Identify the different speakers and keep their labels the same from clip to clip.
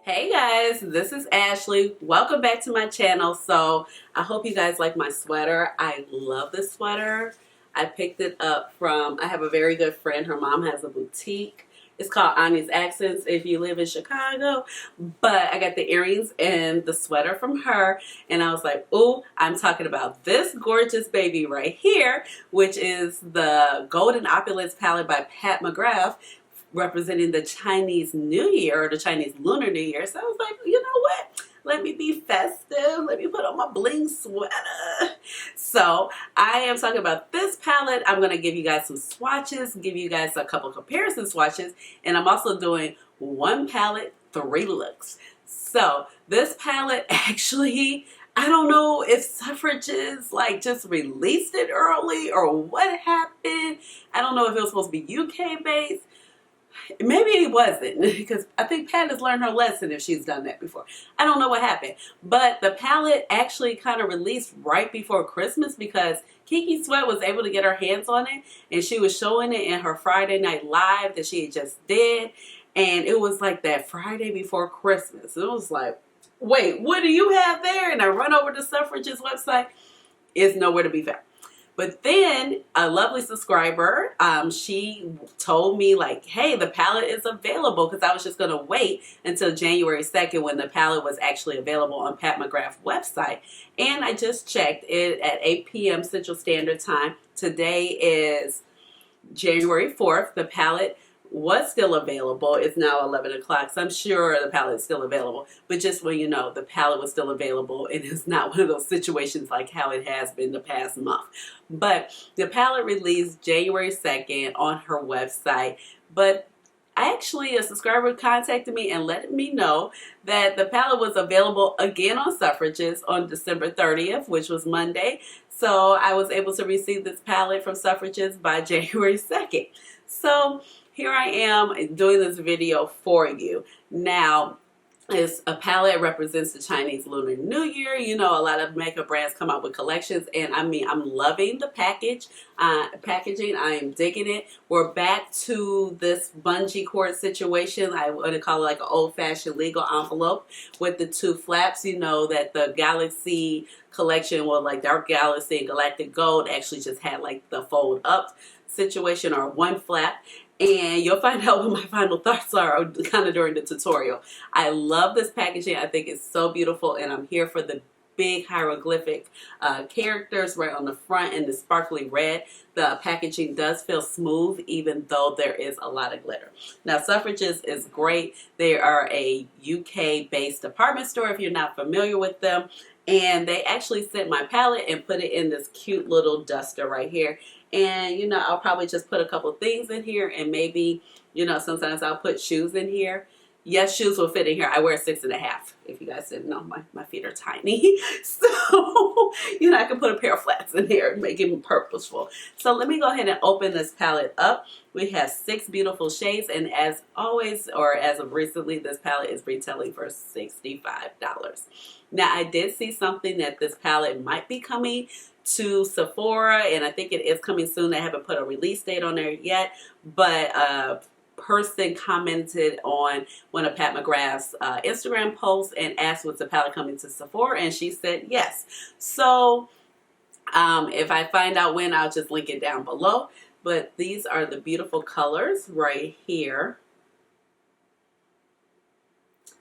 Speaker 1: Hey guys, this is Ashley. Welcome back to my channel. So I hope you guys like my sweater. I love this sweater. I picked it up from, I have a very good friend. Her mom has a boutique. It's called Annie's Accents if you live in Chicago. But I got the earrings and the sweater from her. And I was like, ooh, I'm talking about this gorgeous baby right here, which is the Golden Opulence palette by Pat McGrath, representing the Chinese New Year or the Chinese Lunar New Year. So I was like, you know what? Let me be festive. Let me put on my bling sweater. So I am talking about this palette. I'm going to give you guys some swatches, give you guys a couple comparison swatches, and I'm also doing one palette, 3 looks. So this palette actually, I don't know if Selfridges like just released it early or what happened. I don't know if it was supposed to be UK based. Maybe it wasn't, because I think Pat has learned her lesson if she's done that before. I don't know what happened. But the palette actually kind of released right before Christmas because Kiki Sweat was able to get her hands on it. And she was showing it in her Friday Night Live that she had just did. And it was like that Friday before Christmas. It was like, wait, what do you have there? And I run over to Selfridges website. It's nowhere to be found. But then a lovely subscriber, she told me like, hey, the palette is available, because I was just going to wait until January 2nd when the palette was actually available on Pat McGrath's website. And I just checked it at 8 p.m. Central Standard Time. Today is January 4th. The palette was still available. It's now 11 o'clock, so I'm sure the palette is still available. But just when you know, the palette was still available, and it's not one of those situations like how it has been the past month. But the palette released January 2nd on her website. But actually, a subscriber contacted me and let me know that the palette was available again on Selfridges on December 30th, which was Monday. So I was able to receive this palette from Selfridges by January 2nd. So here I am doing this video for you. Now, it's a palette represents the Chinese Lunar New Year. You know, a lot of makeup brands come out with collections, and I mean, I'm loving the packaging. I am digging it. We're back to this bungee cord situation. I want to call it like an old-fashioned legal envelope with the 2 flaps. You know that the Galaxy collection, well, like Dark Galaxy and Galactic Gold, actually just had like the fold up situation or 1 flap. And you'll find out what my final thoughts are kind of during the tutorial. I love this packaging. I think it's so beautiful, and I'm here for the big hieroglyphic characters right on the front and the sparkly red. The packaging does feel smooth even though there is a lot of glitter. Now, Selfridges is great. They are a UK-based department store if you're not familiar with them. And they actually sent my palette and put it in this cute little duster right here. And, you know, I'll probably just put a couple things in here, and maybe, you know, sometimes I'll put shoes in here. Yes, shoes will fit in here. I wear 6.5. If you guys didn't know, my feet are tiny. So, you know, I can put a pair of flats in here and make it purposeful. So let me go ahead and open this palette up. We have 6 beautiful shades, and as always, or as of recently, this palette is retailing for $65. Now, I did see something that this palette might be coming to Sephora, and I think it is coming soon. They haven't put a release date on there yet, but a person commented on one of Pat McGrath's Instagram posts and asked, was the palette coming to Sephora, and she said yes. So if I find out when, I'll just link it down below. But these are the beautiful colors right here.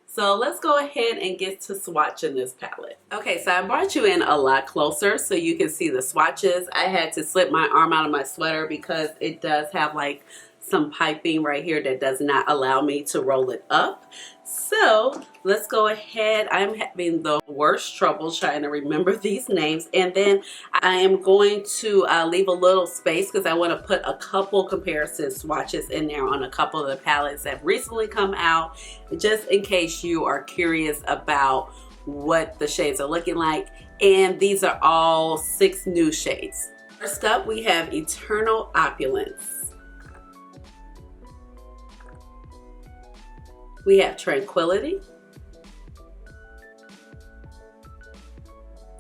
Speaker 1: So let's go ahead and get to swatching this palette. Okay, so I brought you in a lot closer so you can see the swatches. I had to slip my arm out of my sweater because it does have like some piping right here that does not allow me to roll it up. So let's go ahead. I'm having the worst trouble trying to remember these names, and then I am going to leave a little space because I want to put a couple comparison swatches in there on a couple of the palettes that recently come out, just in case you are curious about what the shades are looking like. And these are all 6 new shades. First up, we have Eternal Opulence. We have Tranquility.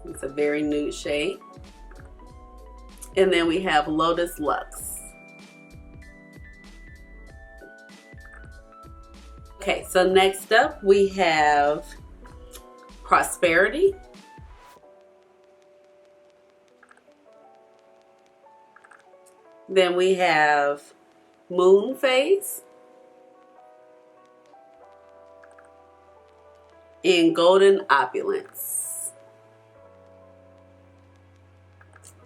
Speaker 1: It's a very nude shade. And then we have Lotus Luxe. Okay, so next up we have Prosperity. Then we have Moon Phase and Golden Opulence.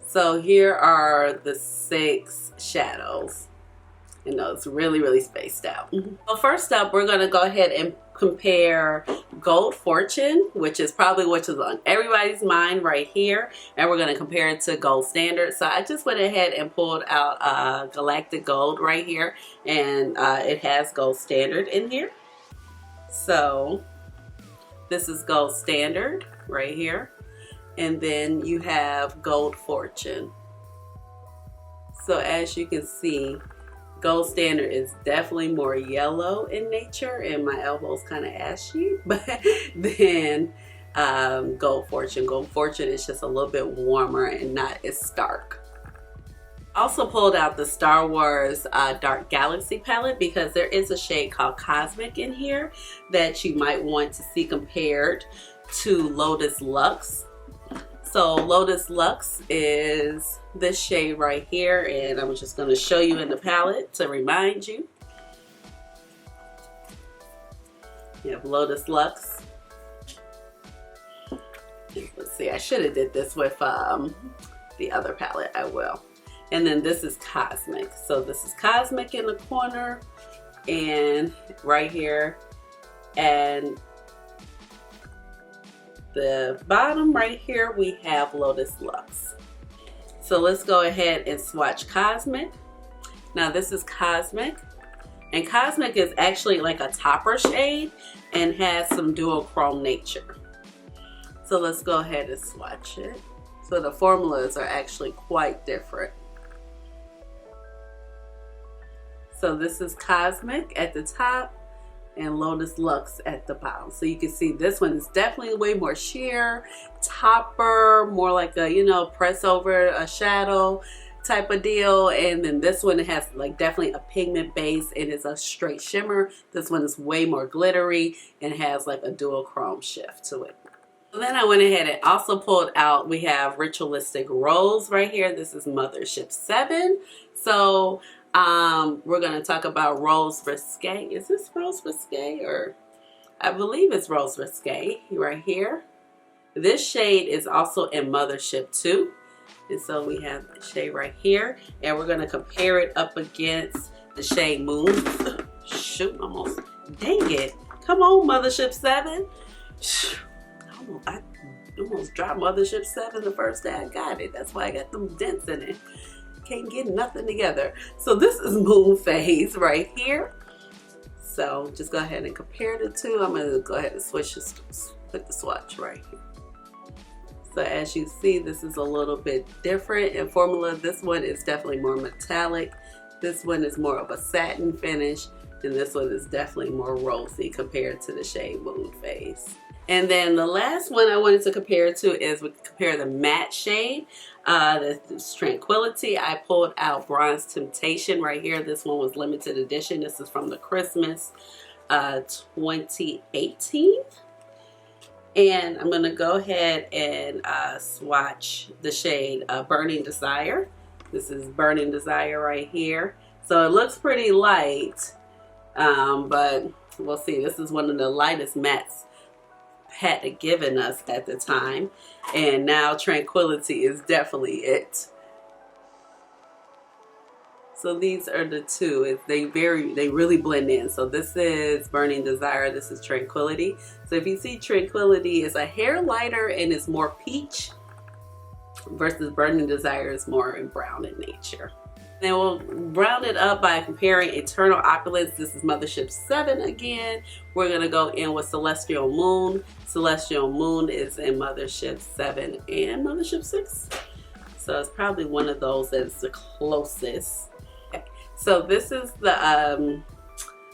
Speaker 1: So here are the 6 shadows. You know, it's really spaced out. So first up, we're going to go ahead and compare Gold Fortune, which is probably what is on everybody's mind right here, and we're going to compare it to Gold Standard. So I just went ahead and pulled out Galactic Gold right here, and it has Gold Standard in here. So this is Gold Standard right here, and then you have Gold Fortune. So as you can see, Gold Standard is definitely more yellow in nature, and my elbow's kind of ashy. But then Gold Fortune is just a little bit warmer and not as stark. Also pulled out the Star Wars Dark Galaxy palette because there is a shade called Cosmic in here that you might want to see compared to Lotus Luxe. So Lotus Luxe is this shade right here, and I'm just going to show you in the palette to remind you. You have Lotus Luxe. Let's see, I should have did this with the other palette. I will. And then this is Cosmic. So this is Cosmic in the corner and right here, and the bottom right here we have Lotus Luxe. So let's go ahead and swatch Cosmic. Now this is Cosmic, and Cosmic is actually like a topper shade and has some duochrome nature. So let's go ahead and swatch it. So the formulas are actually quite different. So this is Cosmic at the top and Lotus Luxe at the bottom. So you can see this one is definitely way more sheer, topper, more like a, you know, press over a shadow type of deal. And then this one, it has like definitely a pigment base and it's a straight shimmer. This one is way more glittery and has like a duochrome shift to it. So then I went ahead and also pulled out, we have Ritualistic Rose right here. This is Mothership 7. So we're going to talk about Rose Risque. Is this Rose Risque, or I believe it's Rose Risque right here. This shade is also in Mothership 2. And so we have the shade right here, and we're going to compare it up against the shade Moon. Shoot, almost. Dang it. Come on, Mothership 7. I almost dropped Mothership 7 the first day I got it. That's why I got them dents in it. Can't get nothing together. So this is Moon Phase right here. So just go ahead and compare the two. I'm going to go ahead and switch this, put the swatch right here. So as you see, this is a little bit different in formula. This one is definitely more metallic. This one is more of a satin finish, and this one is definitely more rosy compared to the shade Moon Phase. And then the last one I wanted to compare to is we compare the matte shade. This Tranquility. I pulled out Bronze Temptation right here. This one was limited edition. This is from the Christmas 2018. And I'm going to go ahead and swatch the shade Burning Desire. This is Burning Desire right here. So it looks pretty light, but we'll see. This is one of the lightest mattes Pat had given us at the time, and now Tranquility is definitely it. So these are the two. They really blend in. So this is Burning Desire, this is Tranquility. So if you see, Tranquility is a hair lighter and it's more peach, versus Burning Desire is more in brown in nature. Then we'll round it up by comparing Eternal Opulence. This is Mothership 7 again. We're going to go in with Celestial Moon. Celestial Moon is in Mothership 7 and Mothership 6. So it's probably one of those that's the closest. Okay. So this is the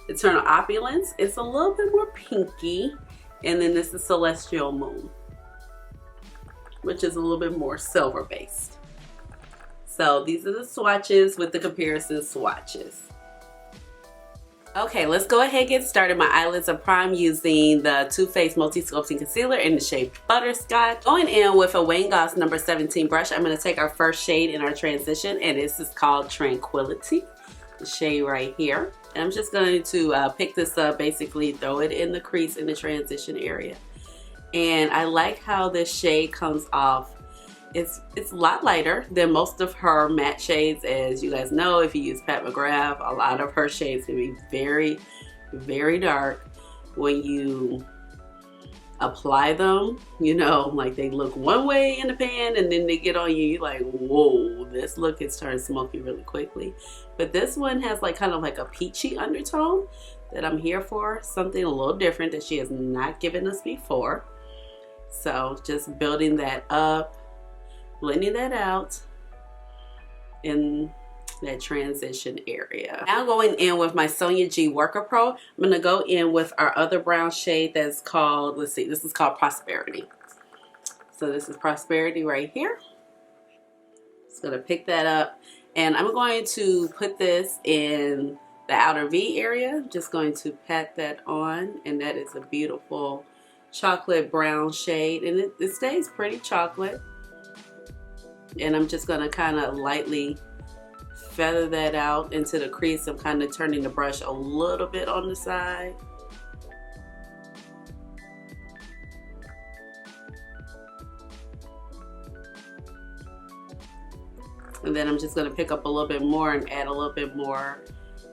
Speaker 1: Eternal Opulence. It's a little bit more pinky. And then this is Celestial Moon, which is a little bit more silver based. So these are the swatches with the comparison swatches. Okay, let's go ahead and get started. My eyelids are primed using the Too Faced Multi-Sculpting Concealer in the shade Butterscotch. Going in with a Wayne Goss number 17 brush, I'm going to take our first shade in our transition, and this is called Tranquility, the shade right here. And I'm just going to pick this up, basically throw it in the crease in the transition area. And I like how this shade comes off. It's a lot lighter than most of her matte shades. As you guys know, if you use Pat McGrath, a lot of her shades can be very, very dark. When you apply them, you know, like they look one way in the pan and then they get on you, you're like, whoa, this look is turning smoky really quickly. But this one has like kind of like a peachy undertone that I'm here for, something a little different that she has not given us before. So just building that up, blending that out in that transition area. Now going in with my Sonia G Worker Pro, I'm gonna go in with our other brown shade that's called, let's see, this is called Prosperity. So this is Prosperity right here. Just gonna pick that up, and I'm going to put this in the outer V area. I'm just going to pat that on, and that is a beautiful chocolate brown shade, and it stays pretty chocolate. And I'm just gonna kind of lightly feather that out into the crease. I'm kind of turning the brush a little bit on the side. And then I'm just gonna pick up a little bit more and add a little bit more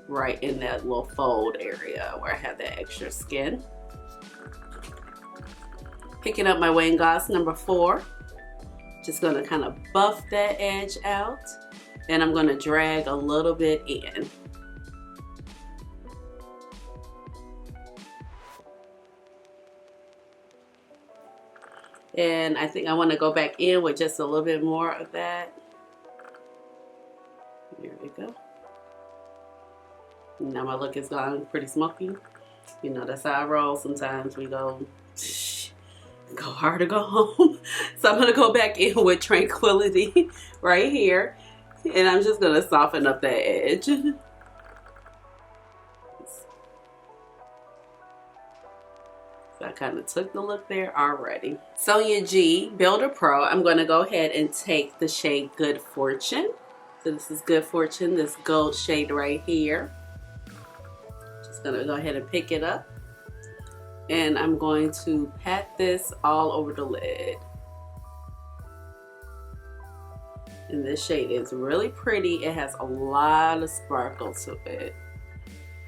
Speaker 1: right in that little fold area where I have that extra skin. Picking up my Wayne Goss number 4. Just gonna kind of buff that edge out, and I'm gonna drag a little bit in. And I think I want to go back in with just a little bit more of that. There we go. Now my look is gone pretty smoky. You know, that's how I roll. Sometimes we go hard or go home. So I'm gonna go back in with Tranquility right here, and I'm just gonna soften up that edge. So I kind of took the look there already. Sonia G Builder Pro, I'm gonna go ahead and take the shade Good Fortune. So this is Good Fortune, this gold shade right here. Just gonna go ahead and pick it up. And I'm going to pat this all over the lid. And this shade is really pretty. It has a lot of sparkle to it.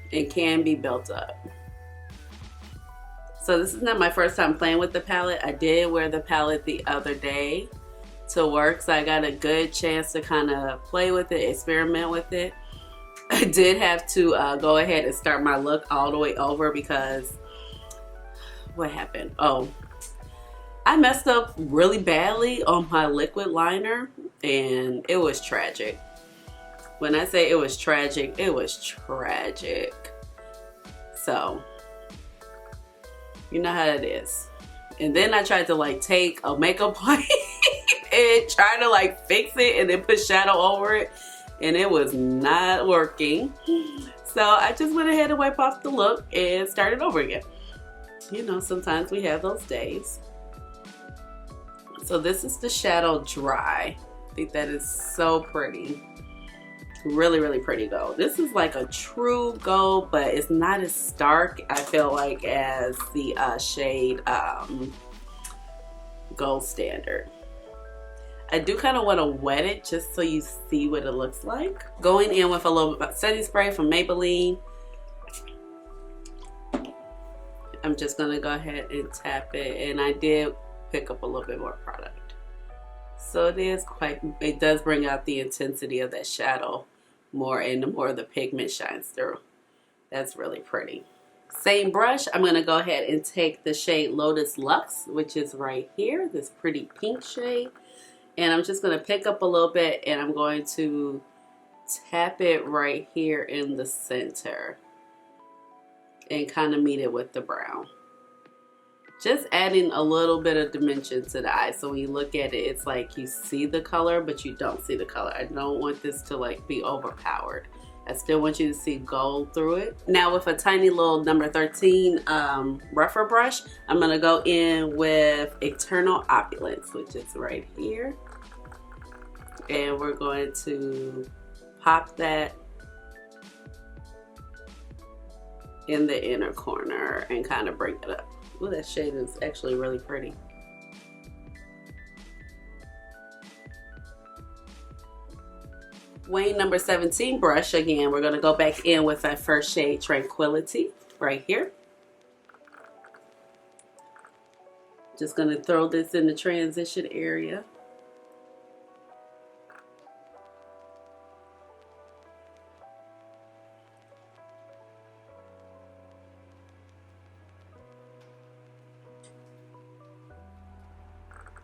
Speaker 1: It can be built up. So this is not my first time playing with the palette. I did wear the palette the other day to work, so I got a good chance to kind of play with it, experiment with it. I did have to go ahead and start my look all the way over because what happened? Oh, I messed up really badly on my liquid liner, and it was tragic. When I say it was tragic, it was tragic. So, you know how it is. And then I tried to like take a makeup wipe and try to like fix it and then put shadow over it, and it was not working. So I just went ahead and wiped off the look and started over again. You know, sometimes we have those days. So this is the Shadow Dry. I think that is so pretty. Really, really pretty gold. This is like a true gold, but it's not as stark, I feel like, as the shade Gold Standard. I do kind of want to wet it just so you see what it looks like. Going in with a little setting spray from Maybelline. I'm just gonna go ahead and tap it, and I did pick up a little bit more product. So it does bring out the intensity of that shadow more, and the more the pigment shines through. That's really pretty. Same brush, I'm gonna go ahead and take the shade Lotus Luxe, which is right here, this pretty pink shade. And I'm just gonna pick up a little bit, and I'm going to tap it right here in the center and kind of meet it with the brown. Just adding a little bit of dimension to the eye, so when you look at it, it's like you see the color, but you don't see the color. I don't want this to like be overpowered. I still want you to see gold through it. Now with a tiny little number 13 rougher brush, I'm gonna go in with Eternal Opulence, which is right here. And we're going to pop that in the inner corner and kind of bring it up. Ooh, that shade is actually really pretty. Wayne number 17 brush, again, we're going to go back in with that first shade, Tranquility, right here. Just going to throw this in the transition area.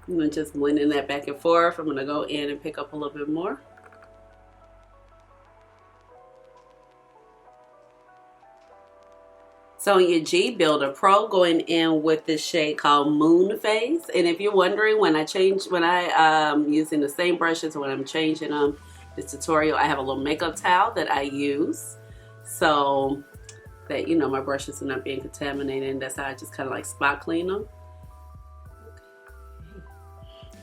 Speaker 1: I'm going to just blending that back and forth. I'm going to go in and pick up a little bit more. So in your G Builder Pro, going in with this shade called Moon Phase. And if you're wondering, when I'm using the same brushes, when I'm changing them, this tutorial, I have a little makeup towel that I use so that, you know, my brushes are not being contaminated, and that's how I just kind of like spot clean them.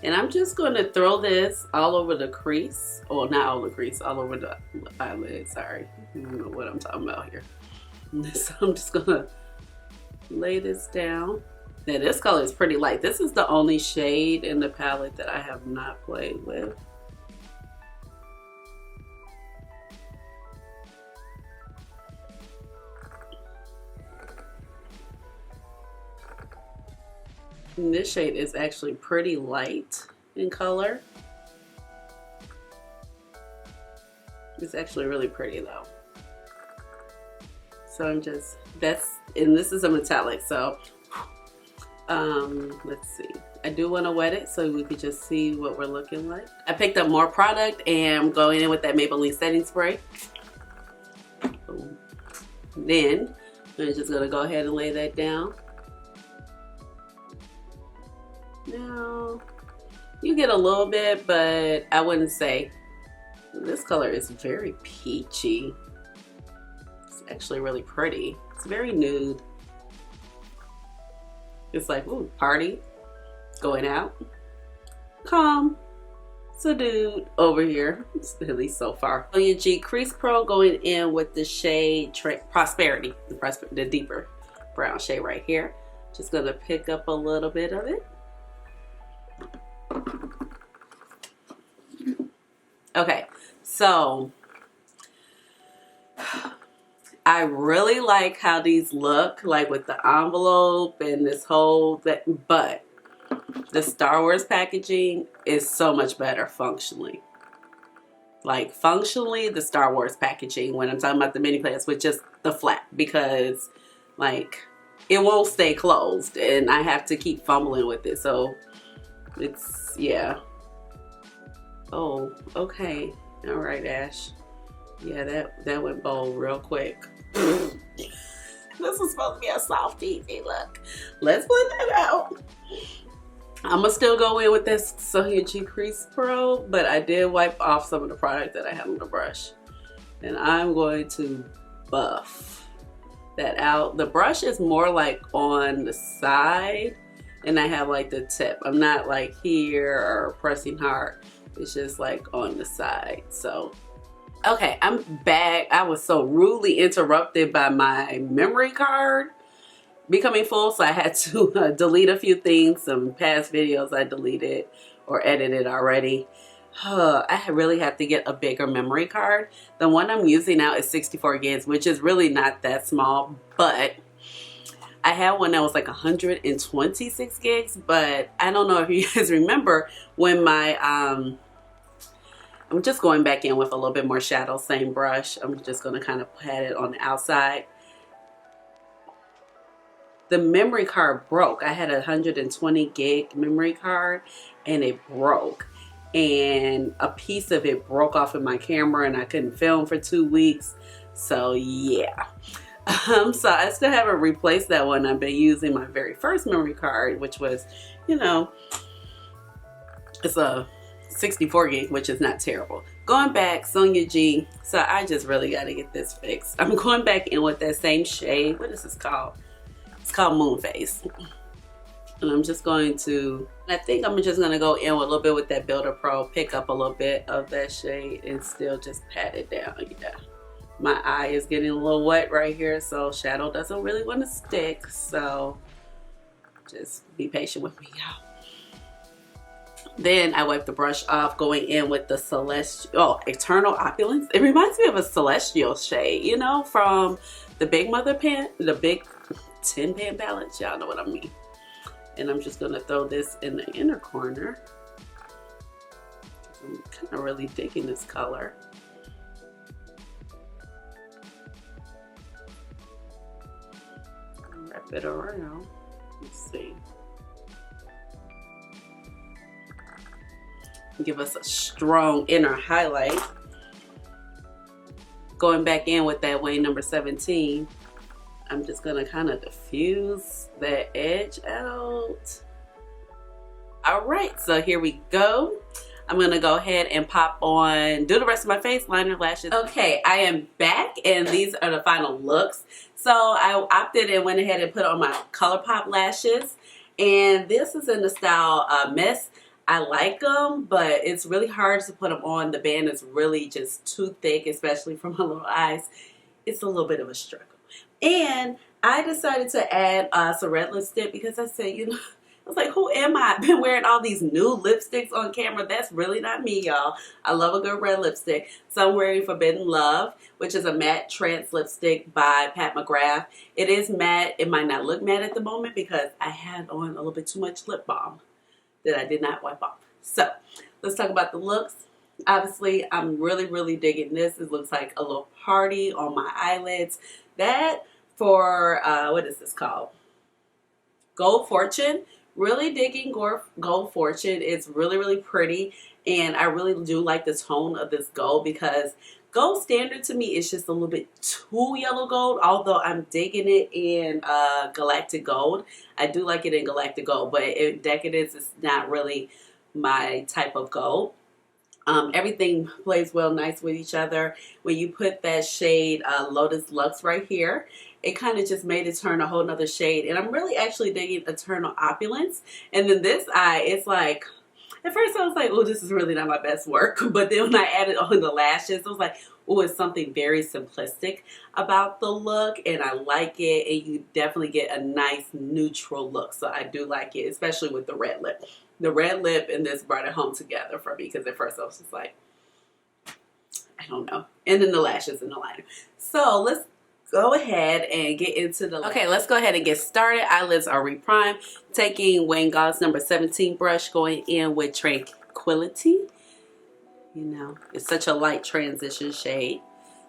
Speaker 1: And I'm just going to throw this all over the crease, or not all the crease, all over the eyelid, sorry. I don't know what I'm talking about here. So I'm just gonna lay this down. Now this color is pretty light. This is the only shade in the palette that I have not played with. And this shade is actually pretty light in color. It's actually really pretty though. So I'm just, and this is a metallic, so let's see. I do want to wet it so we could just see what we're looking like. I picked up more product and I'm going in with that Maybelline setting spray. Then I'm just going to go ahead and lay that down. Now, you get a little bit, but I wouldn't say. This color is very peachy. Actually really pretty. It's very nude. It's like, ooh, party, going out, calm, subdued over here, at least so far. On your G Crease Pro, going in with the shade Prosperity, the deeper brown shade right here. Just gonna pick up a little bit of it. Okay, so I really like how these look, like with the envelope and this whole that, but the Star Wars packaging is so much better functionally. Like functionally, the Star Wars packaging, when I'm talking about the mini plants, with just the flap, because like it won't stay closed and I have to keep fumbling with it. So it's, yeah. Oh, okay. All right, Ash. Yeah, that went bold real quick. This is supposed to be a soft easy look. Let's blend that out. I'm gonna still go in with this Sonia G Crease Pro, but I did wipe off some of the product that I have on the brush. And I'm going to buff that out. The brush is more like on the side, and I have like the tip. I'm not like here or pressing hard. It's just like on the side. So okay, I'm back. I was so rudely interrupted by my memory card becoming full, so I had to delete a few things. Some past videos I deleted or edited already. I really have to get a bigger memory card. The one I'm using now is 64 gigs, which is really not that small, but I had one that was like 126 gigs, but I don't know if you guys remember when my I'm just going back in with a little bit more shadow, same brush. I'm just going to kind of pat it on the outside. The memory card broke. I had a 120 gig memory card and it broke. And a piece of it broke off of my camera and I couldn't film for 2 weeks. So yeah. So I still haven't replaced that one. I've been using my very first memory card, which was, you know, it's a 64 gig, which is not terrible. Going back, Sonia G. So I just really got to get this fixed. I'm going back in with that same shade. What is this called? It's called Moonface. And I'm just going to, I think I'm just going to go in with a little bit with that Builder Pro, pick up a little bit of that shade and still just pat it down. Yeah. My eye is getting a little wet right here, so shadow doesn't really want to stick. So just be patient with me, y'all. Then I wipe the brush off, going in with the Eternal Opulence. It reminds me of a celestial shade, you know, from the Big Mother pan, the big 10 pan palette. Y'all know what I mean. And I'm just gonna throw this in the inner corner. I'm kind of really digging this color. Wrap it around. Let's see. Give us a strong inner highlight. Going back in with that Wayne number 17, I'm just gonna kind of diffuse that edge out. All right, so here we go. I'm gonna go ahead and pop on, do the rest of my face, liner, lashes. Okay, I am back and these are the final looks. So I opted and went ahead and put on my Colourpop lashes. And this is in the style Miss. I like them, but it's really hard to put them on. The band is really just too thick, especially for my little eyes. It's a little bit of a struggle. And I decided to add some red lipstick because I said, you know, I was like, who am I? I've been wearing all these new lipsticks on camera. That's really not me, y'all. I love a good red lipstick. So I'm wearing Forbidden Love, which is a MatteTrance lipstick by Pat McGrath. It is matte. It might not look matte at the moment because I had on a little bit too much lip balm that I did not wipe off. So let's talk about the looks. Obviously, I'm really digging this. It looks like a little party on my eyelids. That for, what is this called? Gold Fortune. Really digging Gold Fortune. It's really pretty. And I really do like the tone of this gold because gold standard to me is just a little bit too yellow gold, although I'm digging it in Galactic Gold. I do like it in Galactic Gold, but in Decadence is not really my type of gold. Everything plays well nice with each other. When you put that shade Lotus Luxe right here, it kind of just made it turn a whole nother shade. And I'm really actually digging Eternal Opulence. And then this eye, it's like, at first I was like, oh, this is really not my best work. But then when I added on the lashes, I was like, oh, it's something very simplistic about the look. And I like it. And you definitely get a nice neutral look. So I do like it, especially with the red lip. The red lip and this brought it home together for me. Because at first I was just like, I don't know. And then the lashes and the liner. So let's go ahead and get into the okay, let's go ahead and get started. Eyelids are reprimed. Taking Wayne Goss number 17 brush, going in with Tranquility. You know, it's such a light transition shade.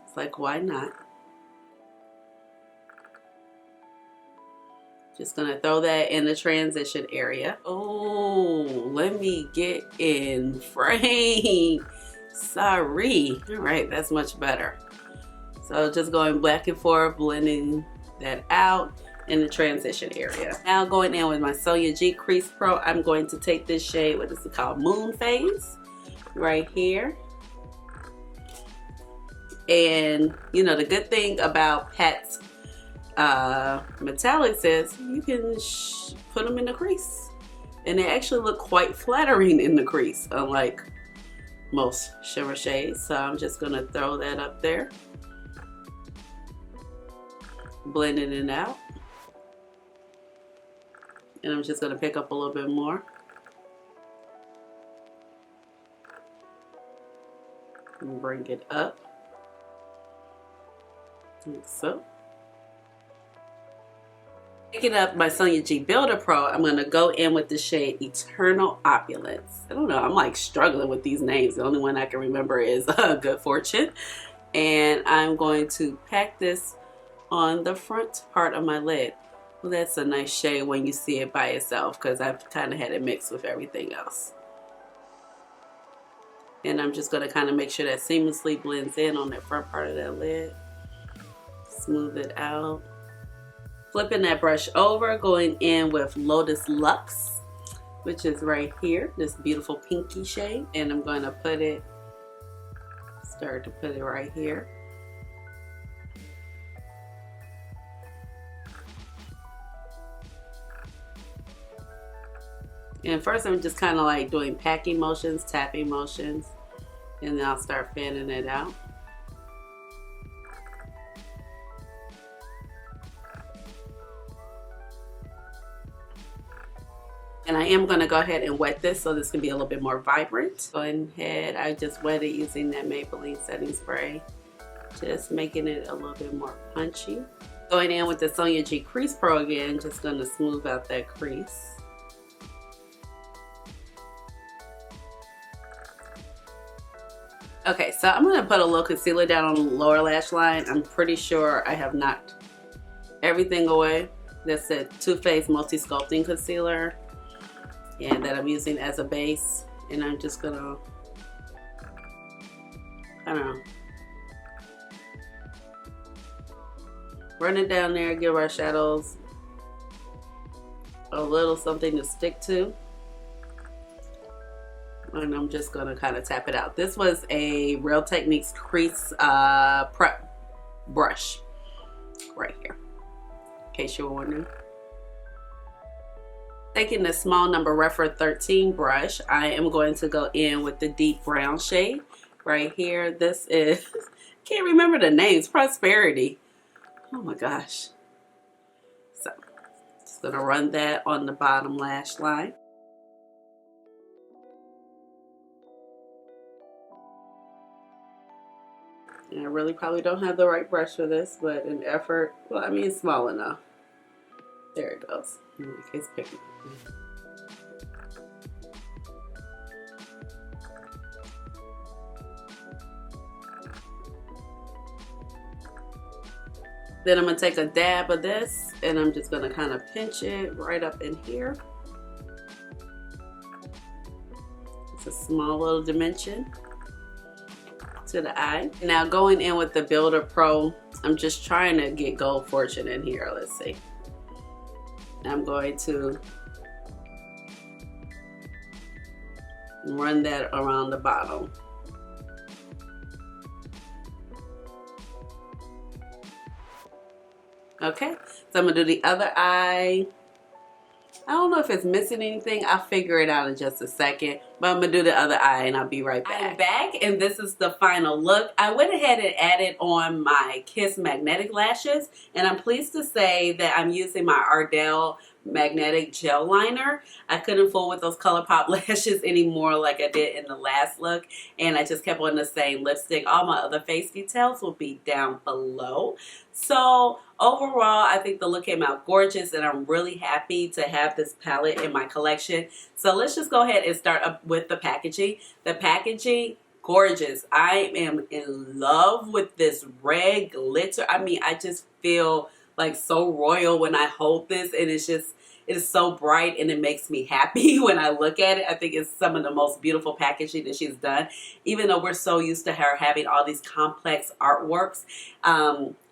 Speaker 1: It's like, why not? Just gonna throw that in the transition area. Oh, let me get in frame. Sorry. All right, that's much better. So just going back and forth, blending that out in the transition area. Now going in with my Sonia G Crease Pro, I'm going to take this shade, what is it called? Moonface, right here. And you know, the good thing about Pat's metallics is you can put them in the crease. And they actually look quite flattering in the crease, unlike most shimmer shades. So I'm just gonna throw that up there. Blending it out. And I'm just going to pick up a little bit more. And bring it up. Like so. Picking up my Sonia G Builder Pro, I'm going to go in with the shade Eternal Opulence. I don't know, I'm like struggling with these names. The only one I can remember is Good Fortune. And I'm going to pack this on the front part of my lid. Well, that's a nice shade when you see it by itself because I've kind of had it mixed with everything else. And I'm just going to kind of make sure that seamlessly blends in on that front part of that lid. Smooth it out. Flipping that brush over, going in with Lotus Luxe, which is right here, this beautiful pinky shade. And I'm going to put it Start to put it right here. And first I'm just kind of like doing packing motions, tapping motions, and then I'll start fanning it out. And I am going to go ahead and wet this so this can be a little bit more vibrant. Going ahead, I just wet it using that Maybelline setting spray, just making it a little bit more punchy. Going in with the Sonia G Crease Pro again, just going to smooth out that crease. Okay, so I'm going to put a little concealer down on the lower lash line. I'm pretty sure I have knocked everything away. That's a Too Faced Multi Sculpting Concealer, and that I'm using as a base. And I'm just going to, I don't know, run it down there, give our shadows a little something to stick to. And I'm just going to kind of tap it out. This was a Real Techniques crease prep brush right here, in case you were wondering. Taking the small number Refer 13 brush, I am going to go in with the deep brown shade right here. This is, can't remember the names, Prosperity. Oh my gosh. So, just going to run that on the bottom lash line. And I really probably don't have the right brush for this, but an effort, well, I mean, it's small enough. There it goes. It's picking. Then I'm going to take a dab of this, and I'm just going to kind of pinch it right up in here. It's a small little dimension to the eye. Now going in with the Builder Pro, I'm just trying to get Gold Fortune in here. Let's see. I'm going to run that around the bottom. Okay, so I'm gonna do the other eye. I don't know if it's missing anything. I'll figure it out in just a second. But I'm going to do the other eye and I'll be right back. I'm back and this is the final look. I went ahead and added on my Kiss magnetic lashes. And I'm pleased to say that I'm using my Ardell magnetic gel liner. I couldn't fool with those Colourpop lashes anymore like I did in the last look. And I just kept on the same lipstick. All my other face details will be down below. So overall, I think the look came out gorgeous and I'm really happy to have this palette in my collection. So let's just go ahead and start up with the packaging. The packaging, gorgeous. I am in love with this red glitter. I mean, I just feel like so royal when I hold this, and it's just, it is so bright and it makes me happy when I look at it. I think it's some of the most beautiful packaging that she's done. Even though we're so used to her having all these complex artworks,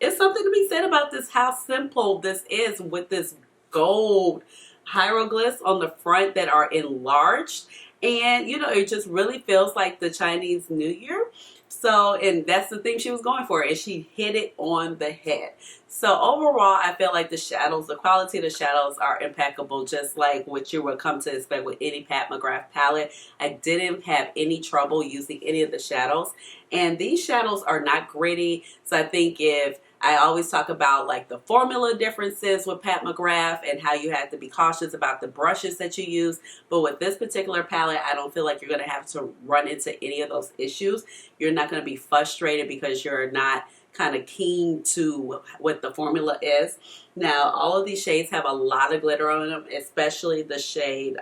Speaker 1: it's something to be said about this, how simple this is with this gold hieroglyphs on the front that are enlarged. And, you know, it just really feels like the Chinese New Year. So, and that's the thing she was going for, and she hit it on the head. So overall, I feel like the shadows, the quality of the shadows are impeccable, just like what you would come to expect with any Pat McGrath palette. I didn't have any trouble using any of the shadows. And these shadows are not gritty. So I think if I always talk about like the formula differences with Pat McGrath and how you have to be cautious about the brushes that you use. But with this particular palette, I don't feel like you're going to have to run into any of those issues. You're not going to be frustrated because you're not kind of keen to what the formula is. Now, all of these shades have a lot of glitter on them, especially the shade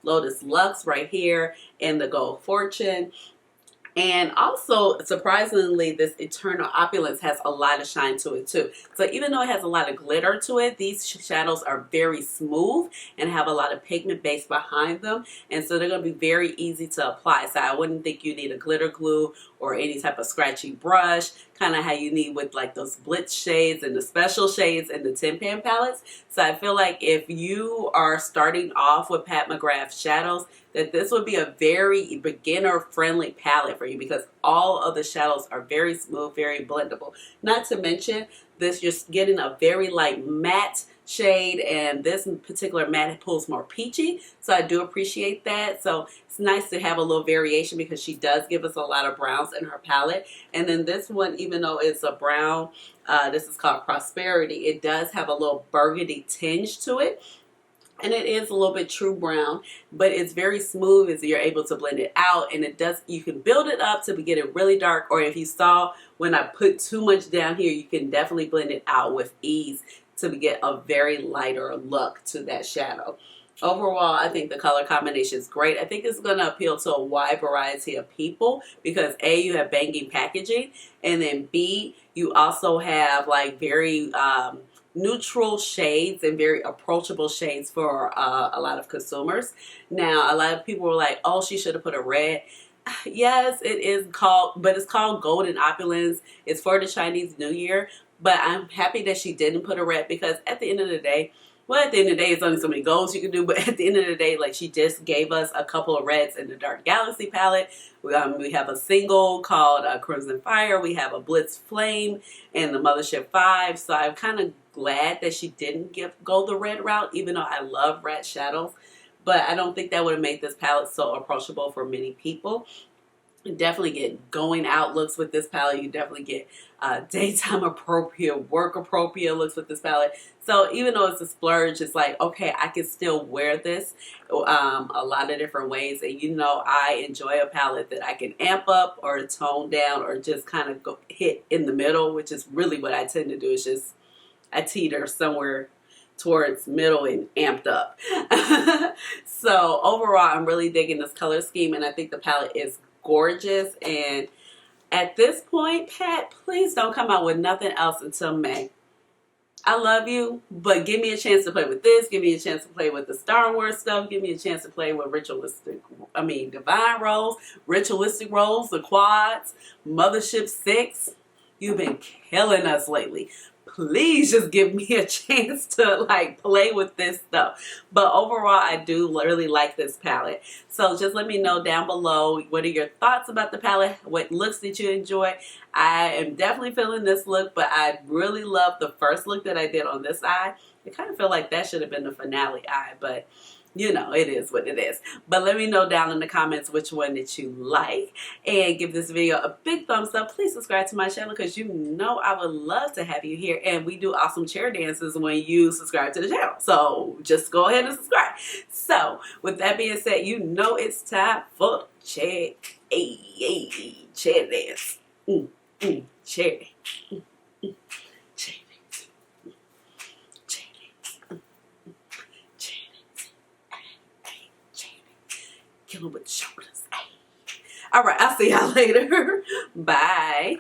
Speaker 1: Lotus Luxe right here and the Gold Fortune. And also, surprisingly, this Eternal Opulence has a lot of shine to it too. So even though it has a lot of glitter to it, these shadows are very smooth and have a lot of pigment base behind them. And so they're going to be very easy to apply. So I wouldn't think you need a glitter glue or any type of scratchy brush, kind of how you need with like those blitz shades and the special shades and the 10-pan palettes. So I feel like if you are starting off with Pat McGrath shadows, that this would be a very beginner friendly palette for you, because all of the shadows are very smooth, very blendable. Not to mention this, you're getting a very light matte shade, and this particular matte pulls more peachy, so I do appreciate that. So it's nice to have a little variation, because she does give us a lot of browns in her palette. And then this one, even though it's a brown, this is called Prosperity, it does have a little burgundy tinge to it. And it is a little bit true brown, but it's very smooth as you're able to blend it out. And it does, you can build it up to get it really dark, or if you saw when I put too much down here, you can definitely blend it out with ease to get a very lighter look to that shadow. Overall, I think the color combination is great. I think it's going to appeal to a wide variety of people, because A, you have banging packaging, and then B, you also have like very neutral shades and very approachable shades for a lot of consumers. Now, a lot of people were like, oh, she should have put a red. Yes, it is called, but it's called Golden Opulence. It's for the Chinese New Year. But I'm happy that she didn't put a red, because at the end of the day, well, at the end of the day, it's only so many golds you can do. But at the end of the day, like, she just gave us a couple of reds in the Dark Galaxy palette. We have a single called Crimson Fire. We have a Blitz Flame and the Mothership 5. So I'm kind of glad that she didn't go the red route, even though I love red shadows. But I don't think that would have made this palette so approachable for many people. You definitely get going out looks with this palette. You definitely get daytime appropriate, work appropriate looks with this palette. So even though it's a splurge, it's like, okay, I can still wear this a lot of different ways. And you know, I enjoy a palette that I can amp up or tone down, or just kind of go hit in the middle, which is really what I tend to do. Is just I teeter somewhere towards middle and amped up. So overall, I'm really digging this color scheme, and I think the palette is gorgeous. And at this point, Pat, please don't come out with nothing else until May. I love you, but give me a chance to play with this. Give me a chance to play with the Star Wars stuff. Give me a chance to play with divine rolls, ritualistic rolls, the quads, Mothership 6. You've been killing us lately. Please just give me a chance to like play with this stuff. But overall, I do really like this palette. So just let me know down below, what are your thoughts about the palette? What looks did you enjoy? I am definitely feeling this look, but I really love the first look that I did on this eye. I kind of feel like that should have been the finale eye, but you know, it is what it is. But let me know down in the comments which one that you like, and give this video a big thumbs up. Please subscribe to my channel, because you know I would love to have you here, and we do awesome chair dances when you subscribe to the channel. So just go ahead and subscribe. So with that being said, you know it's time for chair dance. Chair. Kill him with the shoulders. All right, I'll see y'all later. Bye.